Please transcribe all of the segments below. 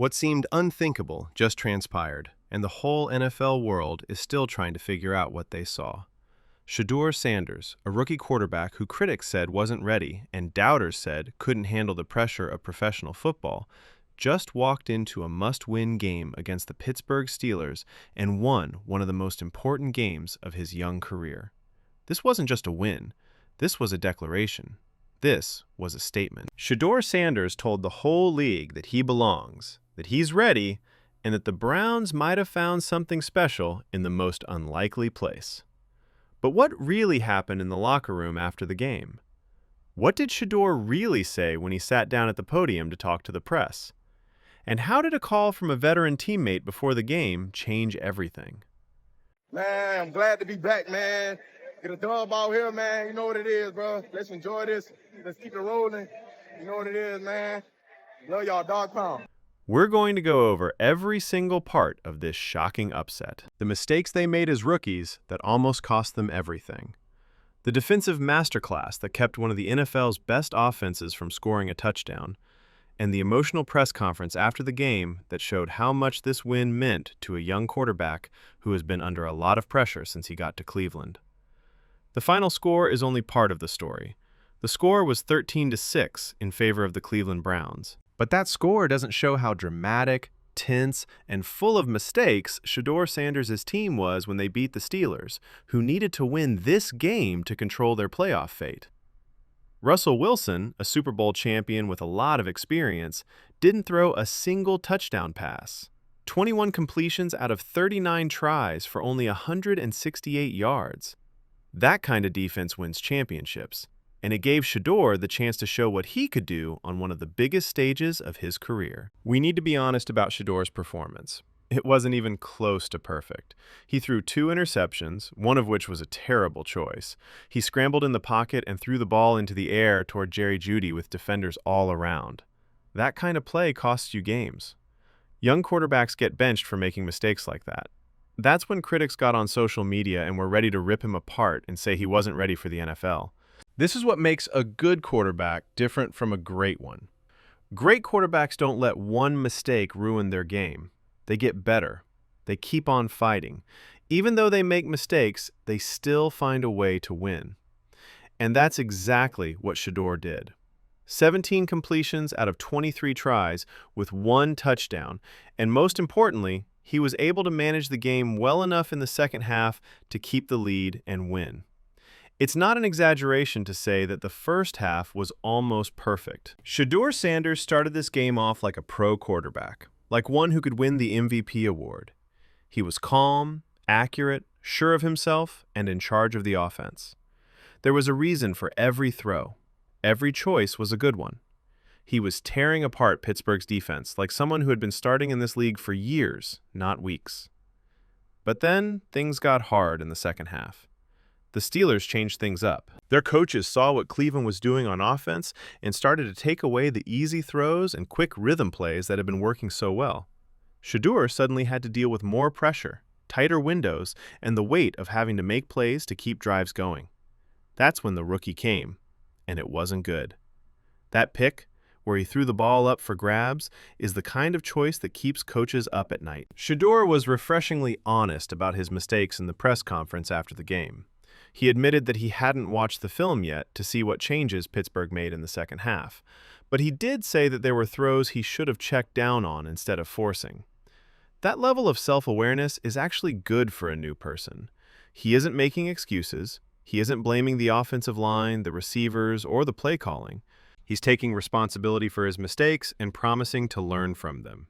What seemed unthinkable just transpired, and the whole NFL world is still trying to figure out what they saw. Shedeur Sanders, a rookie quarterback who critics said wasn't ready and doubters said couldn't handle the pressure of professional football, just walked into a must-win game against the Pittsburgh Steelers and won one of the most important games of his young career. This wasn't just a win. This was a declaration. This was a statement. Shedeur Sanders told the whole league that he belongs, that he's ready, and that the Browns might have found something special in the most unlikely place. But what really happened in the locker room after the game? What did Shedeur really say when he sat down at the podium to talk to the press? And how did a call from a veteran teammate before the game change everything? Man, I'm glad to be back, man. Get a dub out here, man. You know what it is, bro. Let's enjoy this. Let's keep it rolling. You know what it is, man. Love y'all, dog pound. We're going to go over every single part of this shocking upset. The mistakes they made as rookies that almost cost them everything. The defensive masterclass that kept one of the NFL's best offenses from scoring a touchdown. And the emotional press conference after the game that showed how much this win meant to a young quarterback who has been under a lot of pressure since he got to Cleveland. The final score is only part of the story. The score was 13-6 in favor of the Cleveland Browns. But that score doesn't show how dramatic, tense, and full of mistakes Shedeur Sanders' team was when they beat the Steelers, who needed to win this game to control their playoff fate. Russell Wilson, a Super Bowl champion with a lot of experience, didn't throw a single touchdown pass. 21 completions out of 39 tries for only 168 yards. That kind of defense wins championships. And it gave Shedeur the chance to show what he could do on one of the biggest stages of his career. We need to be honest about Shedeur's performance. It wasn't even close to perfect. He threw 2 interceptions, one of which was a terrible choice. He scrambled in the pocket and threw the ball into the air toward Jerry Jeudy with defenders all around. That kind of play costs you games. Young quarterbacks get benched for making mistakes like that. That's when critics got on social media and were ready to rip him apart and say he wasn't ready for the NFL. This is what makes a good quarterback different from a great one. Great quarterbacks don't let one mistake ruin their game. They get better. They keep on fighting. Even though they make mistakes, they still find a way to win. And that's exactly what Shedeur did. 17 completions out of 23 tries with 1 touchdown, and most importantly, he was able to manage the game well enough in the second half to keep the lead and win. It's not an exaggeration to say that the first half was almost perfect. Shedeur Sanders started this game off like a pro quarterback, like one who could win the MVP award. He was calm, accurate, sure of himself, and in charge of the offense. There was a reason for every throw. Every choice was a good one. He was tearing apart Pittsburgh's defense like someone who had been starting in this league for years, not weeks. But then things got hard in the second half. The Steelers changed things up. Their coaches saw what Cleveland was doing on offense and started to take away the easy throws and quick rhythm plays that had been working so well. Shedeur suddenly had to deal with more pressure, tighter windows, and the weight of having to make plays to keep drives going. That's when the rookie came, and it wasn't good. That pick, where he threw the ball up for grabs, is the kind of choice that keeps coaches up at night. Shedeur was refreshingly honest about his mistakes in the press conference after the game. He admitted that he hadn't watched the film yet to see what changes Pittsburgh made in the second half, but he did say that there were throws he should have checked down on instead of forcing. That level of self-awareness is actually good for a new person. He isn't making excuses. He isn't blaming the offensive line, the receivers, or the play calling. He's taking responsibility for his mistakes and promising to learn from them.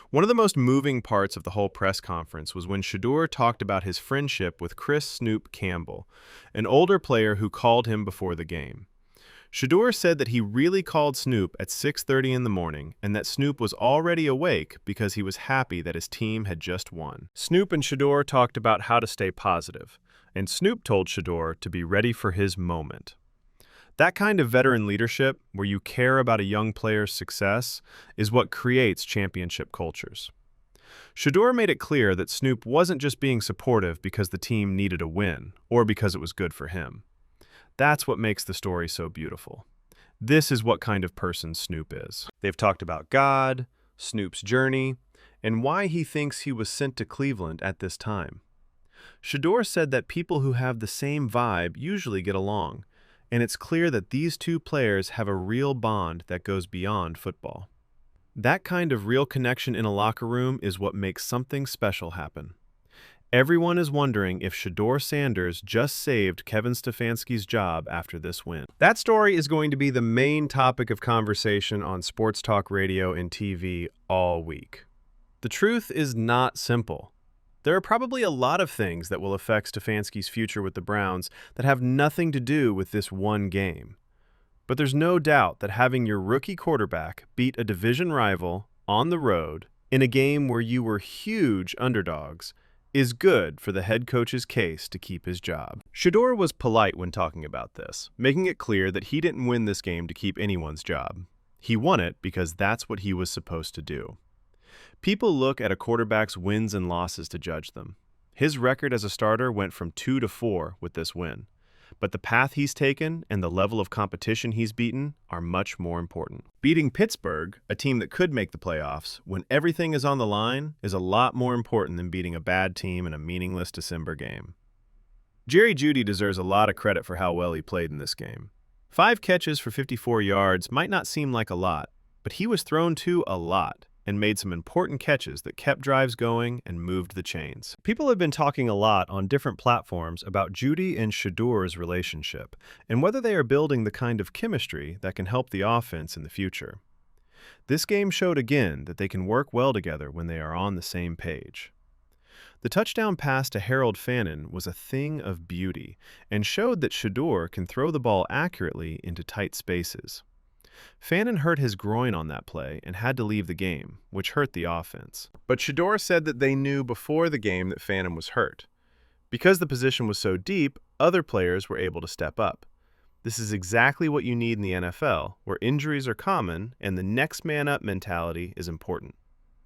One of the most moving parts of the whole press conference was when Shedeur talked about his friendship with Chris "Snoop" Campbell, an older player who called him before the game. Shedeur said that he really called Snoop at 6:30 in the morning and that Snoop was already awake because he was happy that his team had just won. Snoop and Shedeur talked about how to stay positive, and Snoop told Shedeur to be ready for his moment. That kind of veteran leadership, where you care about a young player's success, is what creates championship cultures. Shedeur made it clear that Snoop wasn't just being supportive because the team needed a win, or because it was good for him. That's what makes the story so beautiful. This is what kind of person Snoop is. They've talked about God, Snoop's journey, and why he thinks he was sent to Cleveland at this time. Shedeur said that people who have the same vibe usually get along, and it's clear that these two players have a real bond that goes beyond football. That kind of real connection in a locker room is what makes something special happen. Everyone is wondering if Shadur Sanders just saved Kevin Stefanski's job after this win. That story is going to be the main topic of conversation on sports talk radio and TV all week. The truth is not simple. There are probably a lot of things that will affect Stefanski's future with the Browns that have nothing to do with this one game. But there's no doubt that having your rookie quarterback beat a division rival on the road in a game where you were huge underdogs is good for the head coach's case to keep his job. Shedeur was polite when talking about this, making it clear that he didn't win this game to keep anyone's job. He won it because that's what he was supposed to do. People look at a quarterback's wins and losses to judge them. His record as a starter went from 2-4 with this win. But the path he's taken and the level of competition he's beaten are much more important. Beating Pittsburgh, a team that could make the playoffs, when everything is on the line, is a lot more important than beating a bad team in a meaningless December game. Jerry Jeudy deserves a lot of credit for how well he played in this game. 5 catches for 54 yards might not seem like a lot, but he was thrown to a lot and made some important catches that kept drives going and moved the chains. People have been talking a lot on different platforms about Jeudy and Shedeur's relationship and whether they are building the kind of chemistry that can help the offense in the future. This game showed again that they can work well together when they are on the same page. The touchdown pass to Harold Fannin was a thing of beauty and showed that Shedeur can throw the ball accurately into tight spaces. Fannin hurt his groin on that play and had to leave the game, which hurt the offense. But Shedeur said that they knew before the game that Fannin was hurt. Because the position was so deep, other players were able to step up. This is exactly what you need in the NFL, where injuries are common and the next man up mentality is important.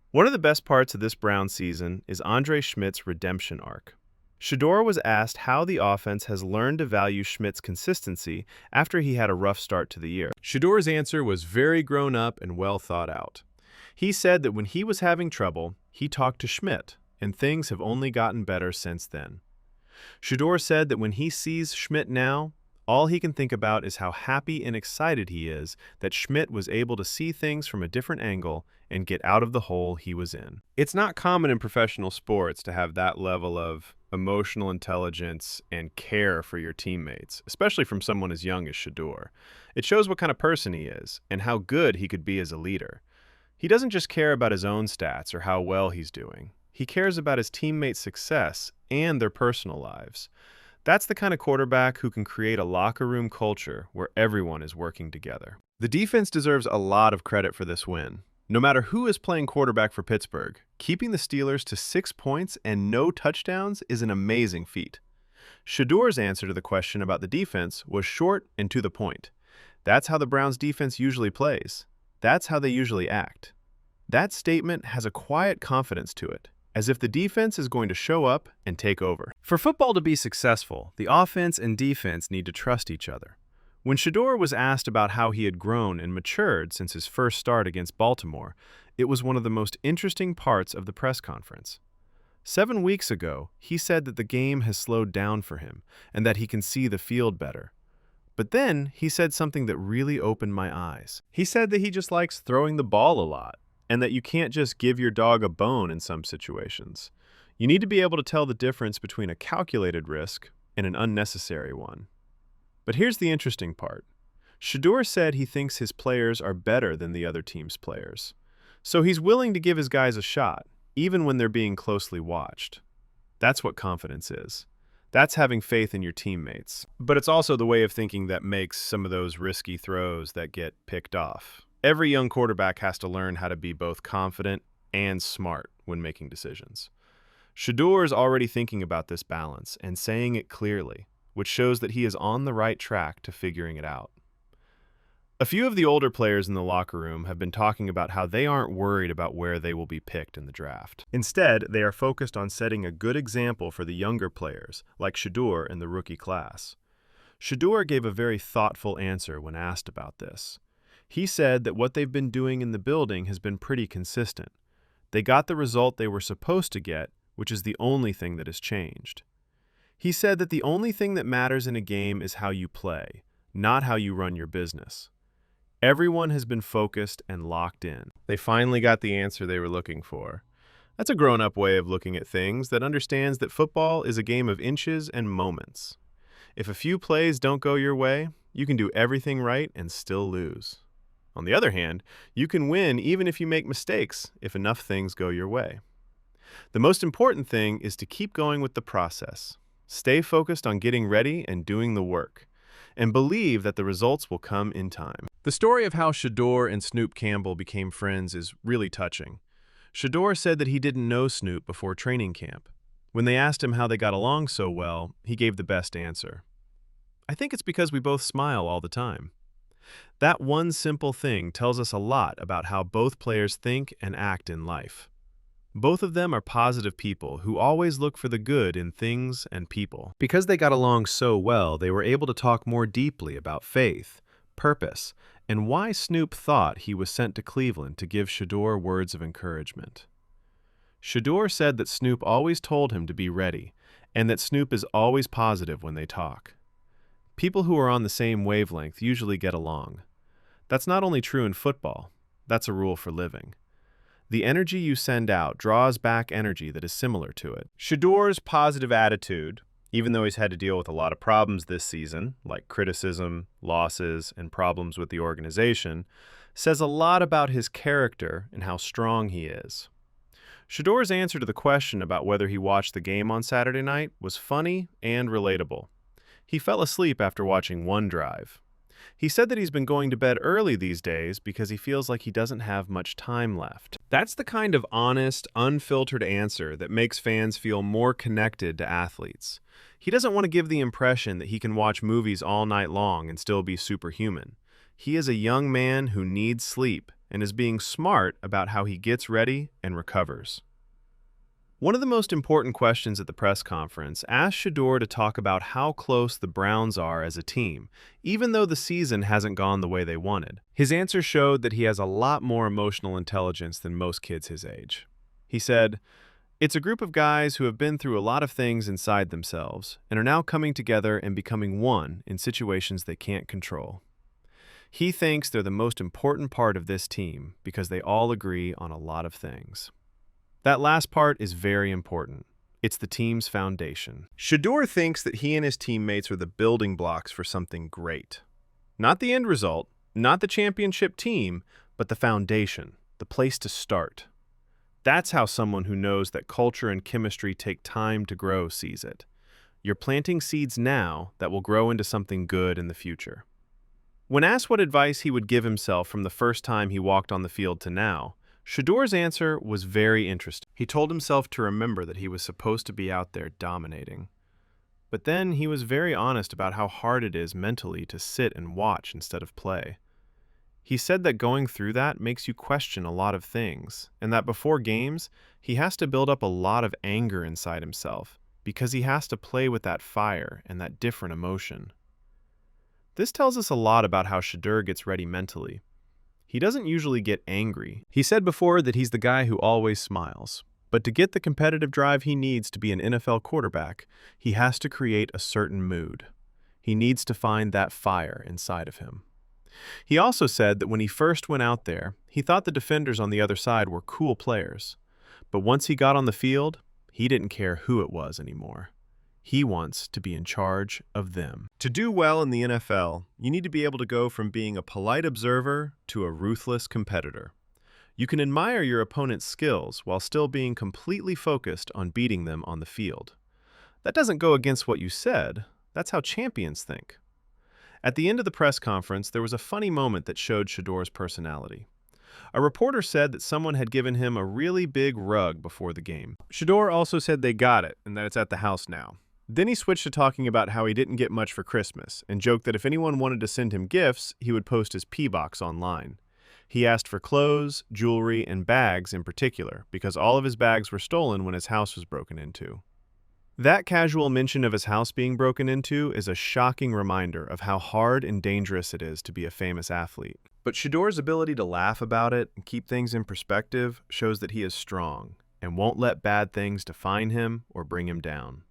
One of the best parts of this Browns season is Andre Schmidt's redemption arc. Shedeur was asked how the offense has learned to value Schmidt's consistency after he had a rough start to the year. Shedeur's answer was very grown up and well thought out. He said that when he was having trouble, he talked to Schmidt, and things have only gotten better since then. Shedeur said that when he sees Schmidt now, all he can think about is how happy and excited he is that Schmidt was able to see things from a different angle and get out of the hole he was in. It's not common in professional sports to have that level of emotional intelligence and care for your teammates, especially from someone as young as Shedeur. It shows what kind of person he is and how good he could be as a leader. He doesn't just care about his own stats or how well he's doing. He cares about his teammates' success and their personal lives. That's the kind of quarterback who can create a locker room culture where everyone is working together. The defense deserves a lot of credit for this win. No matter who is playing quarterback for Pittsburgh, keeping the Steelers to 6 points and no touchdowns is an amazing feat. Shedeur's answer to the question about the defense was short and to the point. That's how the Browns' defense usually plays. That's how they usually act. That statement has a quiet confidence to it, as if the defense is going to show up and take over. For football to be successful, the offense and defense need to trust each other. When Shedeur was asked about how he had grown and matured since his first start against Baltimore, it was one of the most interesting parts of the press conference. 7 weeks ago, he said that the game has slowed down for him and that he can see the field better. But then he said something that really opened my eyes. He said that he just likes throwing the ball a lot and that you can't just give your dog a bone in some situations. You need to be able to tell the difference between a calculated risk and an unnecessary one. But here's the interesting part. Shedeur said he thinks his players are better than the other team's players. So he's willing to give his guys a shot, even when they're being closely watched. That's what confidence is. That's having faith in your teammates. But it's also the way of thinking that makes some of those risky throws that get picked off. Every young quarterback has to learn how to be both confident and smart when making decisions. Shedeur is already thinking about this balance and saying it clearly, which shows that he is on the right track to figuring it out. A few of the older players in the locker room have been talking about how they aren't worried about where they will be picked in the draft. Instead, they are focused on setting a good example for the younger players, like Shedeur in the rookie class. Shedeur gave a very thoughtful answer when asked about this. He said that what they've been doing in the building has been pretty consistent. They got the result they were supposed to get, which is the only thing that has changed. He said that the only thing that matters in a game is how you play, not how you run your business. Everyone has been focused and locked in. They finally got the answer they were looking for. That's a grown-up way of looking at things that understands that football is a game of inches and moments. If a few plays don't go your way, you can do everything right and still lose. On the other hand, you can win even if you make mistakes if enough things go your way. The most important thing is to keep going with the process. Stay focused on getting ready and doing the work, and believe that the results will come in time. The story of how Shedeur and Snoop Campbell became friends is really touching. Shedeur said that he didn't know Snoop before training camp. When they asked him how they got along so well, he gave the best answer. "I think it's because we both smile all the time." That one simple thing tells us a lot about how both players think and act in life. Both of them are positive people who always look for the good in things and people. Because they got along so well, they were able to talk more deeply about faith, purpose, and why Snoop thought he was sent to Cleveland to give Shedeur words of encouragement. Shedeur said that Snoop always told him to be ready, and that Snoop is always positive when they talk. People who are on the same wavelength usually get along. That's not only true in football, that's a rule for living. The energy you send out draws back energy that is similar to it. Shedeur's positive attitude, even though he's had to deal with a lot of problems this season, like criticism, losses, and problems with the organization, says a lot about his character and how strong he is. Shedeur's answer to the question about whether he watched the game on Saturday night was funny and relatable. He fell asleep after watching one drive. He said that he's been going to bed early these days because he feels like he doesn't have much time left. That's the kind of honest, unfiltered answer that makes fans feel more connected to athletes. He doesn't want to give the impression that he can watch movies all night long and still be superhuman. He is a young man who needs sleep and is being smart about how he gets ready and recovers. One of the most important questions at the press conference asked Shedeur to talk about how close the Browns are as a team, even though the season hasn't gone the way they wanted. His answer showed that he has a lot more emotional intelligence than most kids his age. He said, "It's a group of guys who have been through a lot of things inside themselves and are now coming together and becoming one in situations they can't control. He thinks they're the most important part of this team because they all agree on a lot of things." That last part is very important. It's the team's foundation. Shedeur thinks that he and his teammates are the building blocks for something great. Not the end result, not the championship team, but the foundation, the place to start. That's how someone who knows that culture and chemistry take time to grow sees it. You're planting seeds now that will grow into something good in the future. When asked what advice he would give himself from the first time he walked on the field to now, Shedeur's answer was very interesting. He told himself to remember that he was supposed to be out there dominating. But then he was very honest about how hard it is mentally to sit and watch instead of play. He said that going through that makes you question a lot of things, and that before games, he has to build up a lot of anger inside himself because he has to play with that fire and that different emotion. This tells us a lot about how Shedeur gets ready mentally. He doesn't usually get angry. He said before that he's the guy who always smiles. But to get the competitive drive he needs to be an NFL quarterback, he has to create a certain mood. He needs to find that fire inside of him. He also said that when he first went out there, he thought the defenders on the other side were cool players. But once he got on the field, he didn't care who it was anymore. He wants to be in charge of them. To do well in the NFL, you need to be able to go from being a polite observer to a ruthless competitor. You can admire your opponent's skills while still being completely focused on beating them on the field. That doesn't go against what you said. That's how champions think. At the end of the press conference, there was a funny moment that showed Shedeur's personality. A reporter said that someone had given him a really big rug before the game. Shedeur also said they got it and that it's at the house now. Then he switched to talking about how he didn't get much for Christmas and joked that if anyone wanted to send him gifts, he would post his P-Box online. He asked for clothes, jewelry, and bags in particular because all of his bags were stolen when his house was broken into. That casual mention of his house being broken into is a shocking reminder of how hard and dangerous it is to be a famous athlete. But Shedeur's ability to laugh about it and keep things in perspective shows that he is strong and won't let bad things define him or bring him down.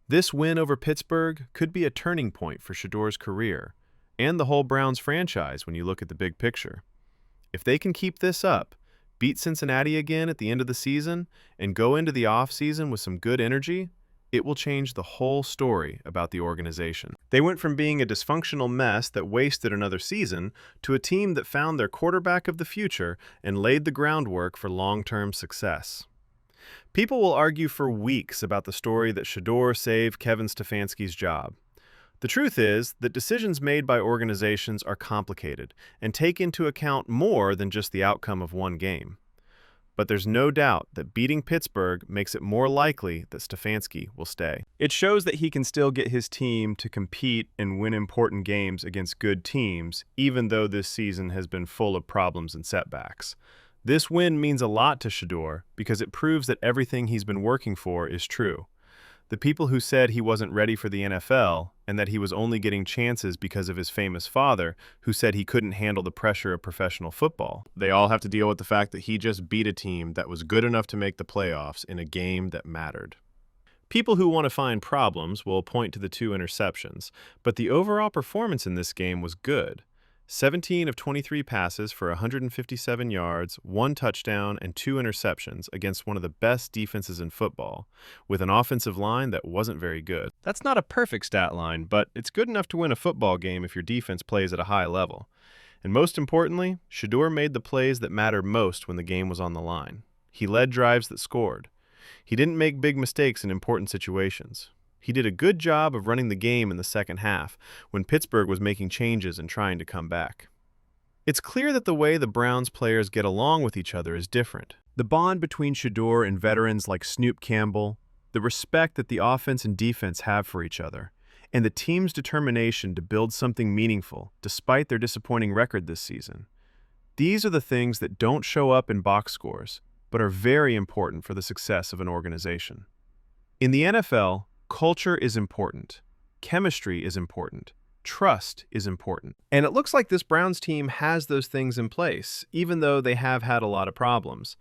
This win over Pittsburgh could be a turning point for Shedeur's career and the whole Browns franchise when you look at the big picture. If they can keep this up, beat Cincinnati again at the end of the season, and go into the offseason with some good energy, it will change the whole story about the organization. They went from being a dysfunctional mess that wasted another season to a team that found their quarterback of the future and laid the groundwork for long-term success. People will argue for weeks about the story that Shedeur saved Kevin Stefanski's job. The truth is that decisions made by organizations are complicated and take into account more than just the outcome of one game. But there's no doubt that beating Pittsburgh makes it more likely that Stefanski will stay. It shows that he can still get his team to compete and win important games against good teams, even though this season has been full of problems and setbacks. This win means a lot to Shedeur because it proves that everything he's been working for is true. The people who said he wasn't ready for the NFL and that he was only getting chances because of his famous father, who said he couldn't handle the pressure of professional football, they all have to deal with the fact that he just beat a team that was good enough to make the playoffs in a game that mattered. People who want to find problems will point to the 2 interceptions, but the overall performance in this game was good. 17 of 23 passes for 157 yards, 1 touchdown, and 2 interceptions against one of the best defenses in football, with an offensive line that wasn't very good. That's not a perfect stat line, but it's good enough to win a football game if your defense plays at a high level. And most importantly, Shedeur made the plays that mattered most when the game was on the line. He led drives that scored. He didn't make big mistakes in important situations. He did a good job of running the game in the second half when Pittsburgh was making changes and trying to come back. It's clear that the way the Browns players get along with each other is different. The bond between Shedeur and veterans like Snoop Campbell, the respect that the offense and defense have for each other, and the team's determination to build something meaningful despite their disappointing record this season. These are the things that don't show up in box scores, but are very important for the success of an organization. In the NFL, culture is important. Chemistry is important. Trust is important. And it looks like this Browns team has those things in place, even though they have had a lot of problems.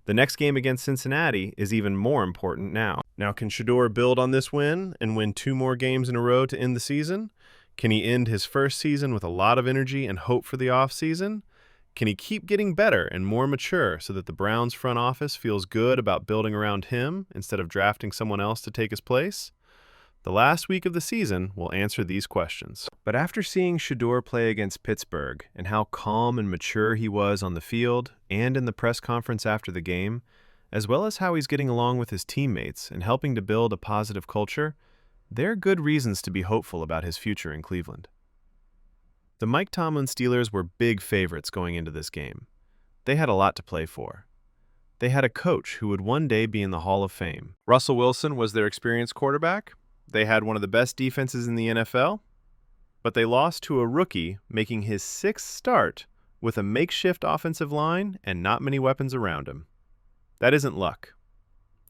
The next game against Cincinnati is even more important now. Now, can Shedeur build on this win and win 2 more games in a row to end the season? Can he end his first season with a lot of energy and hope for the offseason? Can he keep getting better and more mature so that the Browns front office feels good about building around him instead of drafting someone else to take his place? The last week of the season will answer these questions. But after seeing Shedeur play against Pittsburgh and how calm and mature he was on the field and in the press conference after the game, as well as how he's getting along with his teammates and helping to build a positive culture, there are good reasons to be hopeful about his future in Cleveland. The Mike Tomlin Steelers were big favorites going into this game. They had a lot to play for. They had a coach who would one day be in the Hall of Fame. Russell Wilson was their experienced quarterback. They had one of the best defenses in the NFL, but they lost to a rookie making his 6th start with a makeshift offensive line and not many weapons around him. That isn't luck.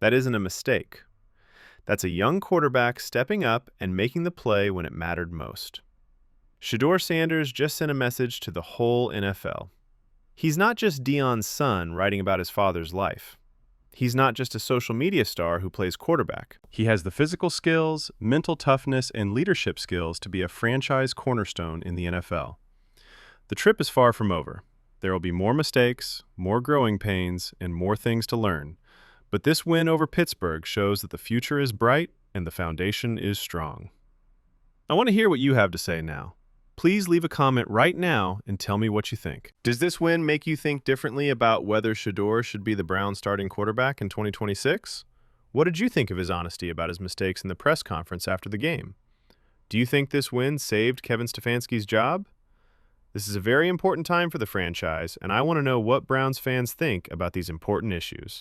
That isn't a mistake. That's a young quarterback stepping up and making the play when it mattered most. Shedeur Sanders just sent a message to the whole NFL. He's not just Deion's son writing about his father's life. He's not just a social media star who plays quarterback. He has the physical skills, mental toughness, and leadership skills to be a franchise cornerstone in the NFL. The trip is far from over. There will be more mistakes, more growing pains, and more things to learn. But this win over Pittsburgh shows that the future is bright and the foundation is strong. I want to hear what you have to say now. Please leave a comment right now and tell me what you think. Does this win make you think differently about whether Shedeur should be the Browns starting quarterback in 2026? What did you think of his honesty about his mistakes in the press conference after the game? Do you think this win saved Kevin Stefanski's job? This is a very important time for the franchise, and I want to know what Browns fans think about these important issues.